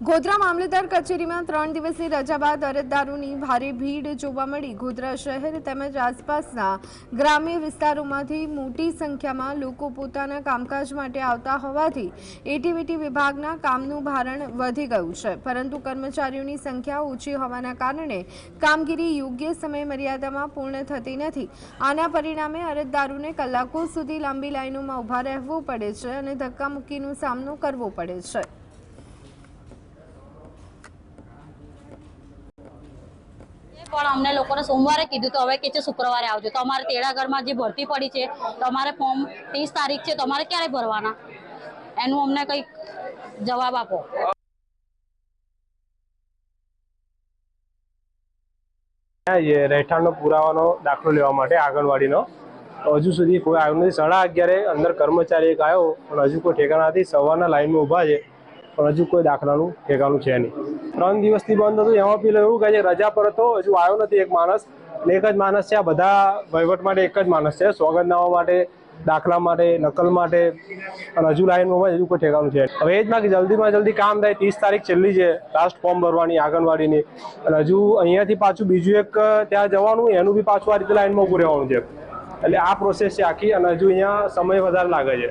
ગોધરા મામલતદાર કચેરીમાં 3 દિવસની રજા બાદ અરજદારોની ભારે ભીડ જોવા મળી। ગોધરા શહેર તેમજ આસપાસના ગ્રામ્ય વિસ્તારોમાંથી મોટી સંખ્યામાં લોકો પોતાના કામકાજ માટે આવતા હોવાથી એટીવીટી વિભાગના કામનું ભારણ વધી ગયું છે, પરંતુ કર્મચારીઓની સંખ્યા ઓછી હોવાના કારણે કામગીરી યોગ્ય સમય મર્યાદામાં પૂર્ણ થતી નથી। આના પરિણામે અરજદારોને કલાકો સુધી લાંબી લાઈનોમાં ઊભા રહેવું પડે છે અને ધક્કામુક્કીનો સામનો કરવો પડે છે। પણ અમને લોકોને સોમવારે કીધું તો હવે કે છે શુક્રવારે આવજો। તો અમારે તેડાગઢમાં જે ભરતી પડી છે તો અમારે ફોર્મ 30 તારીખ છે તો અમારે ક્યારે ભરવાના, એનું અમને કંઈક જવાબ આપો। રહેઠાણનો પુરાવાનો દાખલો લેવા માટે આંગણવાડીનો હજુ સુધી કોઈ આવ્યું નથી। 11:30 અંદર કર્મચારી એક આવ્યો પણ હજુ કોઈ ઠેકાણા નથી। સવારના લાઈનમાં ઊભા છે પણ હજુ કોઈ દાખલાનું ઠેકાણું છે નહીં। 3 દિવસથી બંધ હતું, એમાં પેલો એવું કહે છે રજા પર હતો, હજુ આવ્યો નથી એક માણસ, અને એક જ માણસ છે। આ બધા વહીવટ માટે એક જ માણસ છે, સોગંદનામા માટે, દાખલા માટે, નકલ માટે, અને હજુ લાઈનમાં ઊભા, હજુ કોઈ ઠેકાણું છે। હવે એ જ ના કે જલ્દીમાં જલ્દી કામ થાય। 30 તારીખ છેલ્લી છે લાસ્ટ ફોર્મ ભરવાની આંગણવાડીની, અને હજુ અહીંયાથી પાછું બીજું એક ત્યાં જવાનું, એનું બી પાછું આ રીતે લાઈનમાં ઊભું રહેવાનું છે। એટલે આ પ્રોસેસ છે આખી, અને હજુ અહીંયા સમય વધારે લાગે છે।